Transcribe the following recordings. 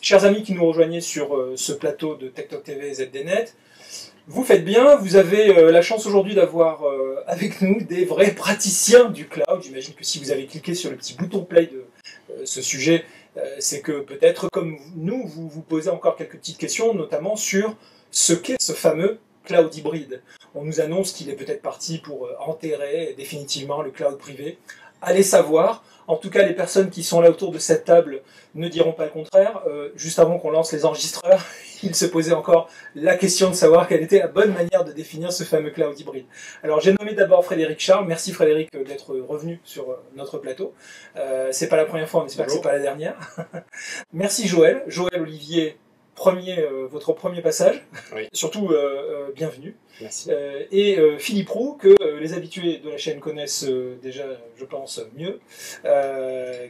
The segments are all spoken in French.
Chers amis qui nous rejoignez sur ce plateau de TechTalk TV et ZDNet, vous faites bien, vous avez la chance aujourd'hui d'avoir avec nous des vrais praticiens du cloud. J'imagine que si vous avez cliqué sur le petit bouton play de ce sujet, c'est que peut-être comme nous, vous vous posez encore quelques petites questions, notamment sur ce qu'est ce fameux cloud hybride. On nous annonce qu'il est peut-être parti pour enterrer définitivement le cloud privé. Allez savoir. En tout cas, les personnes qui sont là autour de cette table ne diront pas le contraire. Juste avant qu'on lance les enregistreurs, il se posait encore la question de savoir quelle était la bonne manière de définir ce fameux cloud hybride. Alors j'ai nommé d'abord Frédéric Charles. Merci Frédéric d'être revenu sur notre plateau. C'est pas la première fois, on espère que c'est pas la dernière. Merci Joël. Joël Olivier, votre premier passage. Oui. Surtout bienvenue. Merci. Et Philippe Roux, que les habitués de la chaîne connaissent déjà, je pense, mieux,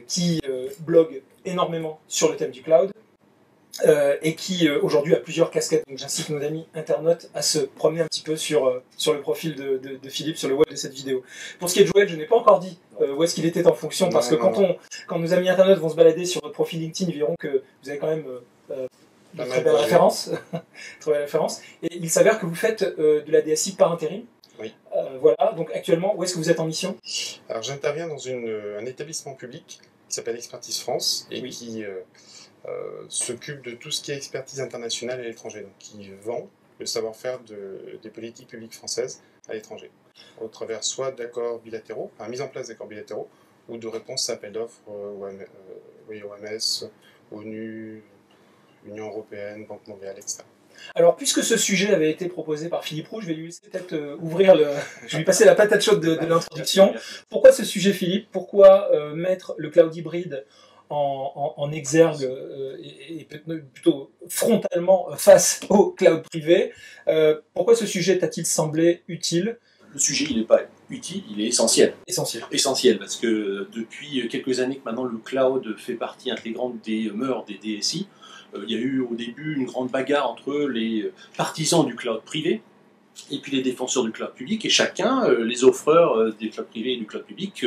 qui blogue énormément sur le thème du cloud et qui aujourd'hui a plusieurs casquettes. Donc j'incite nos amis internautes à se promener un petit peu sur le profil de Philippe, sur le web de cette vidéo. Pour ce qui est de Joël, je n'ai pas encore dit où est-ce qu'il était en fonction, parce que quand nos amis internautes vont se balader sur votre profil LinkedIn, ils verront que vous avez quand même... de très belle référence. Très belle référence. Et il s'avère que vous faites de la DSI par intérim. Oui. Voilà, donc actuellement, où est-ce que vous êtes en mission? Alors j'interviens dans un établissement public qui s'appelle Expertise France et qui s'occupe de tout ce qui est expertise internationale à l'étranger, donc qui vend le savoir-faire des politiques publiques françaises à l'étranger, au travers soit d'accords bilatéraux, enfin mise en place d'accords bilatéraux, ou de réponses à appels d'offres OMS, ONU, Union Européenne, Banque mondiale, etc. Alors, puisque ce sujet avait été proposé par Philippe Roux, je vais lui laisser peut-être ouvrir le... Je vais lui passer la patate chaude de l'introduction. Pourquoi ce sujet, Philippe? Pourquoi mettre le cloud hybride en exergue et plutôt frontalement face au cloud privé? Pourquoi ce sujet t'a-t-il semblé utile? Le sujet, il n'est pas utile, il est essentiel. Essentiel. Essentiel, parce que depuis quelques années que maintenant le cloud fait partie intégrante des mœurs des DSI. Il y a eu au début une grande bagarre entre les partisans du cloud privé et puis les défenseurs du cloud public, et chacun, les offreurs du cloud privé et du cloud public,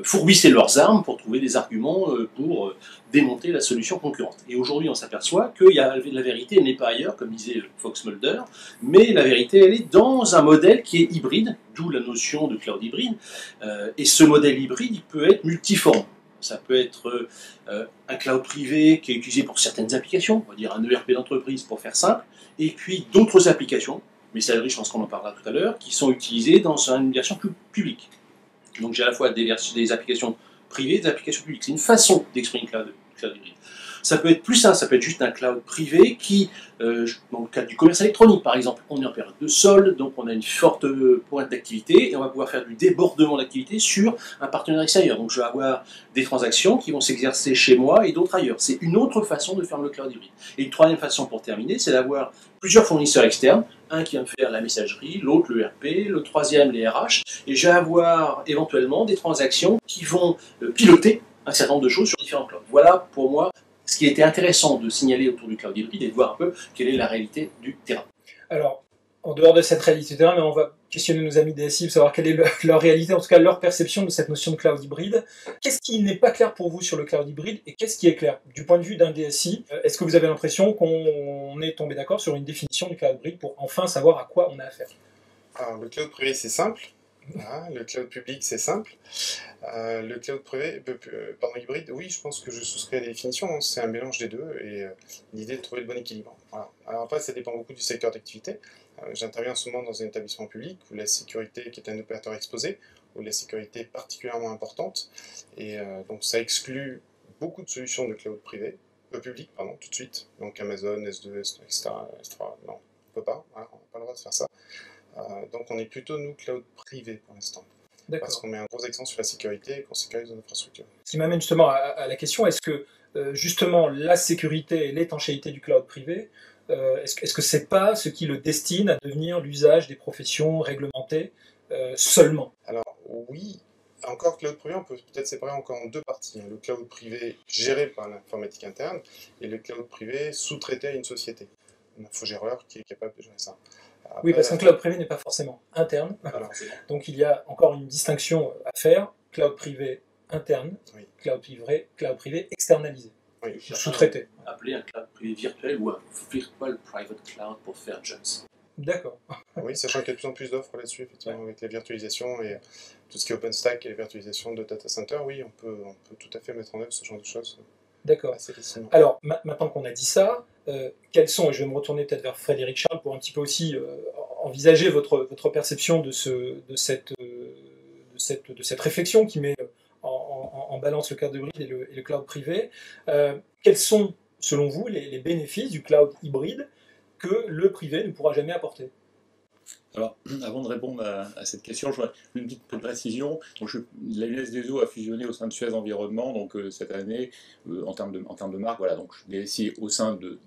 fourbissaient leurs armes pour trouver des arguments pour démonter la solution concurrente. Et aujourd'hui, on s'aperçoit que la vérité n'est pas ailleurs, comme disait Fox Mulder, mais la vérité, elle est dans un modèle qui est hybride, d'où la notion de cloud hybride, et ce modèle hybride, il peut être multiforme. Ça peut être un cloud privé qui est utilisé pour certaines applications, on va dire un ERP d'entreprise pour faire simple, et puis d'autres applications, messagerie, je pense qu'on en parlera tout à l'heure, qui sont utilisées dans une version plus publique. Donc j'ai à la fois des applications privées et des applications publiques. C'est une façon d'exprimer le cloud hybride. Ça peut être plus simple, ça peut être juste un cloud privé qui, dans le cadre du commerce électronique par exemple, on est en période de solde, donc on a une forte pointe d'activité et on va pouvoir faire du débordement d'activité sur un partenaire extérieur. Donc je vais avoir des transactions qui vont s'exercer chez moi et d'autres ailleurs. C'est une autre façon de faire le cloud hybride. Et une troisième façon pour terminer, c'est d'avoir plusieurs fournisseurs externes, un qui va me faire la messagerie, l'autre le RP, le troisième les RH, et je vais avoir éventuellement des transactions qui vont piloter un certain nombre de choses sur différents clouds. Voilà pour moi ce qui était intéressant de signaler autour du cloud hybride et de voir un peu quelle est la réalité du terrain. Alors, en dehors de cette réalité du terrain, mais on va questionner nos amis DSI pour savoir quelle est leur réalité, en tout cas leur perception de cette notion de cloud hybride. Qu'est-ce qui n'est pas clair pour vous sur le cloud hybride et qu'est-ce qui est clair du point de vue d'un DSI? Est-ce que vous avez l'impression qu'on est tombé d'accord sur une définition du cloud hybride pour enfin savoir à quoi on a affaire? Alors, le cloud privé, c'est simple. Le cloud public, c'est simple. Le cloud privé, hybride, oui, je pense que je souscris à la définition. Hein, c'est un mélange des deux et l'idée de trouver le bon équilibre. Voilà. Alors après, ça dépend beaucoup du secteur d'activité. J'interviens en ce moment dans un établissement public où la sécurité, qui est un opérateur exposé, où la sécurité est particulièrement importante. Et donc ça exclut beaucoup de solutions de cloud privé, public, pardon, tout de suite. Donc Amazon, S2, etc. Non, on peut pas. Hein, on n'a pas le droit de faire ça. Donc on est plutôt, nous, cloud privé pour l'instant. Parce qu'on met un gros accent sur la sécurité et qu'on sécurise nos infrastructures. Ce qui m'amène justement à la question, est-ce que justement la sécurité et l'étanchéité du cloud privé, est-ce que c'est pas ce qui le destine à devenir l'usage des professions réglementées seulement? Alors oui, Encore cloud privé, on peut peut-être séparer encore en deux parties, hein. Le cloud privé géré par l'informatique interne et le cloud privé sous-traité à une société, un infogéreur qui est capable de gérer ça. Oui, Après, parce qu'un cloud privé n'est pas forcément interne. voilà. Donc il y a encore une distinction à faire. Cloud privé interne, Oui. cloud privé externalisé, Oui. sous-traité. Appeler un cloud privé virtuel ou un virtual private cloud pour faire Jones. D'accord. Oui, sachant qu'il y a de plus en plus d'offres là-dessus, effectivement, avec les virtualisations et tout ce qui est OpenStack et les virtualisations de data center, oui, on peut tout à fait mettre en œuvre ce genre de choses D'accord. assez facilement. Alors, maintenant qu'on a dit ça, quels sont, et je vais me retourner peut-être vers Frédéric Charles pour un petit peu aussi envisager votre perception de cette réflexion qui met en balance le cloud hybride et le cloud privé. Quels sont, selon vous, les bénéfices du cloud hybride que le privé ne pourra jamais apporter? Alors, avant de répondre à cette question, je voudrais une petite précision. Donc, la USDSO a fusionné au sein de Suez Environnement, donc cette année, en termes de marque, voilà, donc je suis DSI au sein de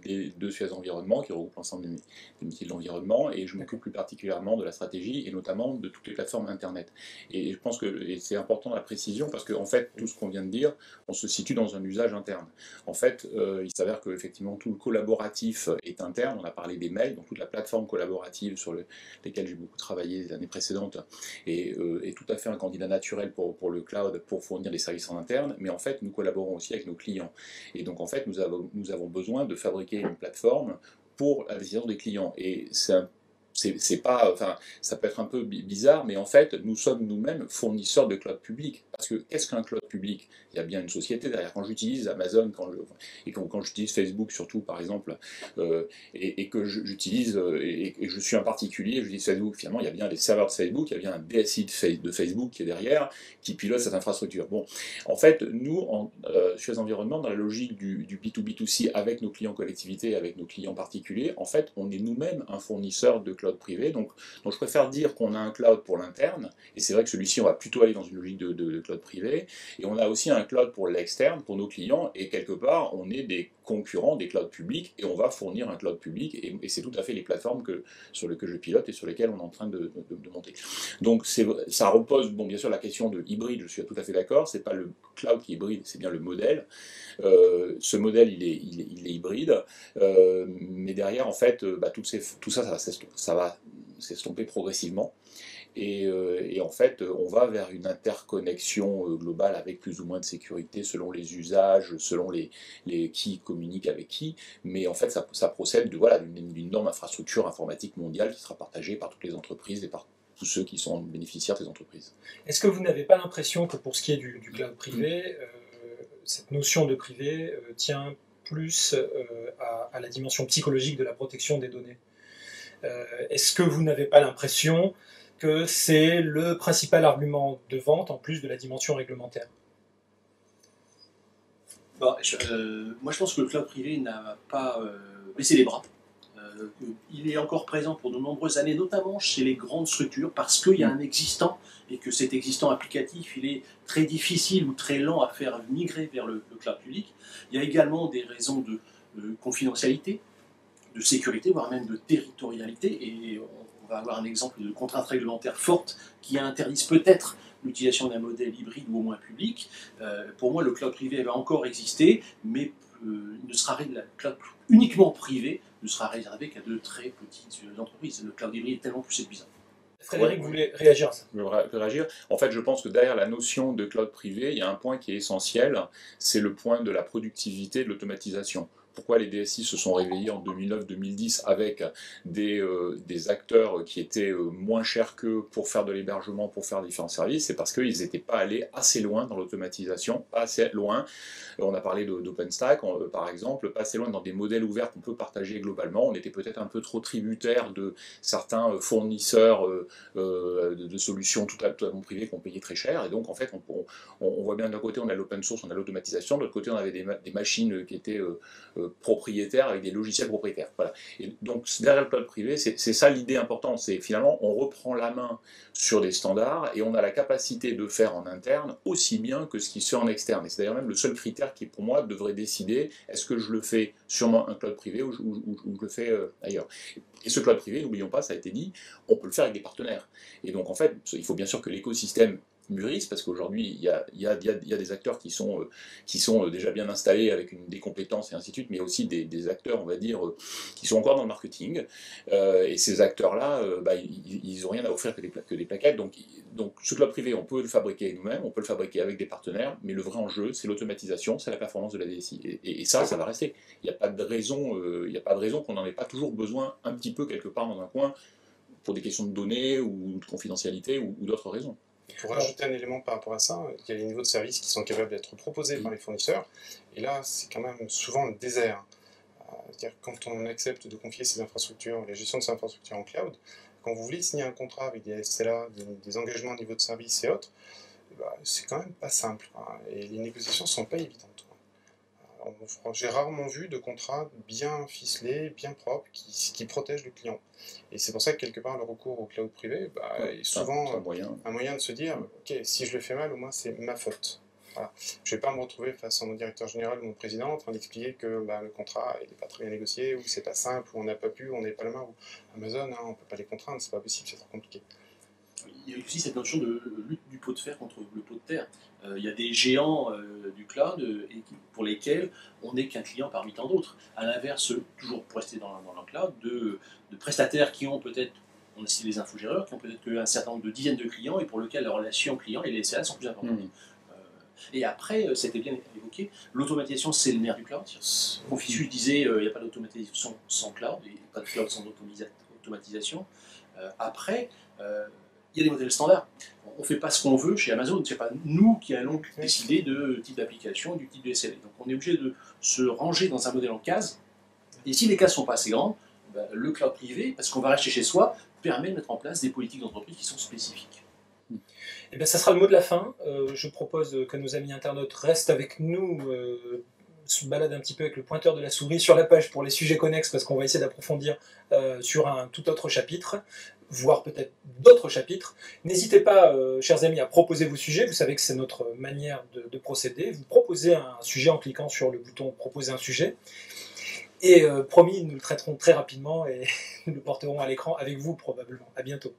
Suez Environnement, qui regroupe l'ensemble des métiers de l'environnement, et je m'occupe plus particulièrement de la stratégie, et notamment de toutes les plateformes Internet. Et je pense que c'est important la précision, parce qu'en fait, tout ce qu'on vient de dire, on se situe dans un usage interne. En fait, il s'avère qu'effectivement, tout le collaboratif est interne. On a parlé des mails, donc toute la plateforme collaborative sur lesquels j'ai beaucoup travaillé les années précédentes, et est tout à fait un candidat naturel pour le cloud, pour fournir des services en interne, mais en fait, nous collaborons aussi avec nos clients. Et donc, en fait, nous avons besoin de fabriquer une plateforme pour la décision des clients. Et c'est pas, enfin, ça peut être un peu bizarre, mais en fait, nous sommes nous-mêmes fournisseurs de cloud public. Parce que qu'est-ce qu'un cloud public? Il y a bien une société derrière. Quand j'utilise Amazon, quand j'utilise Facebook surtout, par exemple, et que j'utilise, et je suis un particulier, j'utilise Facebook, finalement, il y a bien les serveurs de Facebook, il y a bien un DSI de Facebook qui est derrière, qui pilote cette infrastructure. Bon, en fait, nous, chez les environnements, dans la logique du B2B2C avec nos clients collectivités, avec nos clients particuliers, en fait, on est nous-mêmes un fournisseur de cloud privé. Donc je préfère dire qu'on a un cloud pour l'interne, et c'est vrai que celui-ci, on va plutôt aller dans une logique de cloud privé, et on a aussi un cloud pour l'externe, pour nos clients, et quelque part, on est des concurrents des clouds publics, et on va fournir un cloud public, et c'est tout à fait les plateformes sur lesquelles je pilote et sur lesquelles on est en train de monter. Donc ça repose, bon, bien sûr, la question de hybride, je suis tout à fait d'accord, c'est pas le cloud qui est hybride, c'est bien le modèle. Ce modèle, il est hybride, mais derrière, en fait, tout ça va s'estomper progressivement. Et en fait, on va vers une interconnexion globale avec plus ou moins de sécurité selon les usages, selon qui communiquent avec qui. Mais en fait, ça procède d'une énorme infrastructure informatique mondiale qui sera partagée par toutes les entreprises et par tous ceux qui sont bénéficiaires de ces entreprises. Est-ce que vous n'avez pas l'impression que pour ce qui est du cloud privé, cette notion de privé tient plus à la dimension psychologique de la protection des données? Est-ce que vous n'avez pas l'impression que c'est le principal argument de vente en plus de la dimension réglementaire? Moi, je pense que le cloud privé n'a pas baissé les bras. Il est encore présent pour de nombreuses années, notamment chez les grandes structures, parce qu'il y a un existant et que cet existant applicatif, il est très difficile ou très lent à faire migrer vers le cloud public. Il y a également des raisons de confidentialité, de sécurité, voire même de territorialité, et on va avoir un exemple de contraintes réglementaires fortes qui interdisent peut-être l'utilisation d'un modèle hybride ou au moins public. Pour moi, le cloud privé va encore exister, mais ne sera le cloud uniquement privé ne sera réservé qu'à de très petites entreprises. Le cloud hybride est tellement plus séduisant. Frédéric, vous voulez réagir à ça? Je veux réagir. En fait, je pense que derrière la notion de cloud privé, il y a un point qui est essentiel, c'est le point de la productivité, de l'automatisation. Pourquoi les DSI se sont réveillés en 2009-2010 avec des acteurs qui étaient moins chers qu'eux pour faire de l'hébergement, pour faire différents services? C'est parce qu'ils n'étaient pas allés assez loin dans l'automatisation, pas assez loin. On a parlé d'OpenStack, par exemple, pas assez loin dans des modèles ouverts qu'on peut partager globalement. On était peut-être un peu trop tributaire de certains fournisseurs de solutions tout à mon privé qu'on payait très cher. Et donc, en fait, on voit bien d'un côté, on a l'open source, on a l'automatisation, de l'autre côté, on avait des machines qui étaient propriétaires avec des logiciels propriétaires. Voilà. Et donc derrière le cloud privé, c'est ça l'idée importante, c'est finalement on reprend la main sur des standards et on a la capacité de faire en interne aussi bien que ce qui se fait en externe. Et c'est d'ailleurs même le seul critère qui pour moi devrait décider est-ce que je le fais sur un cloud privé ou je le fais ailleurs. Et ce cloud privé, n'oublions pas, ça a été dit, on peut le faire avec des partenaires. Et donc en fait, il faut bien sûr que l'écosystème mûrissent, parce qu'aujourd'hui, il y a des acteurs qui sont déjà bien installés avec des compétences et ainsi de suite, mais aussi des acteurs, on va dire, qui sont encore dans le marketing. Et ces acteurs-là, ils n'ont rien à offrir que des plaquettes. Donc, ce club privé, on peut le fabriquer nous-mêmes, on peut le fabriquer avec des partenaires, mais le vrai enjeu, c'est l'automatisation, c'est la performance de la DSI. Et ça va rester. Il n'y a pas de raison qu'on n'en ait pas toujours besoin un petit peu quelque part dans un coin pour des questions de données ou de confidentialité ou d'autres raisons. Pour rajouter un élément par rapport à ça, il y a les niveaux de services qui sont capables d'être proposés par les fournisseurs, et là c'est quand même souvent le désert. C'est-à-dire quand on accepte de confier ces infrastructures, la gestion de ces infrastructures en cloud, quand vous voulez signer un contrat avec des SLA, des engagements au niveau de service et autres, c'est quand même pas simple, et les négociations sont pas évidentes. J'ai rarement vu de contrat bien ficelé, bien propre, qui protège le client. Et c'est pour ça que quelque part le recours au cloud privé est souvent un moyen de se dire, ok, si je le fais mal, au moins c'est ma faute. Voilà. Je ne vais pas me retrouver face à mon directeur général ou mon président en train d'expliquer que le contrat n'est pas très bien négocié, ou c'est pas simple, ou on n'a pas pu, on n'est pas la main, ou Amazon, on ne peut pas les contraindre, c'est pas possible, c'est trop compliqué. Il y a aussi cette notion de lutte du pot de fer contre le pot de terre. Il y a des géants du cloud pour lesquels on n'est qu'un client parmi tant d'autres. À l'inverse, toujours pour rester dans le cloud, de prestataires qui ont peut-être, on a cité les infogéreurs, qui ont peut-être qu'un certain nombre de dizaines de clients et pour lesquels la relation client et les SLA sont plus importantes. Et après, c'était bien évoqué, l'automatisation c'est le nerf du cloud. Confucius disait il n'y a pas d'automatisation sans cloud, et pas de cloud sans automatisation. Après, il y a des modèles standards. On ne fait pas ce qu'on veut chez Amazon, ce n'est pas nous qui allons décider de type d'application, du type de SLA. Donc on est obligé de se ranger dans un modèle en cases. Et si les cases ne sont pas assez grandes, le cloud privé, parce qu'on va rester chez soi, permet de mettre en place des politiques d'entreprise qui sont spécifiques. Eh bien, ça sera le mot de la fin. Je propose que nos amis internautes restent avec nous, se baladent un petit peu avec le pointeur de la souris sur la page pour les sujets connexes, parce qu'on va essayer d'approfondir sur un tout autre chapitre, voire peut-être d'autres chapitres. N'hésitez pas, chers amis, à proposer vos sujets. Vous savez que c'est notre manière de procéder. Vous proposez un sujet en cliquant sur le bouton « Proposer un sujet ». Et promis, nous le traiterons très rapidement et nous le porterons à l'écran avec vous probablement. À bientôt.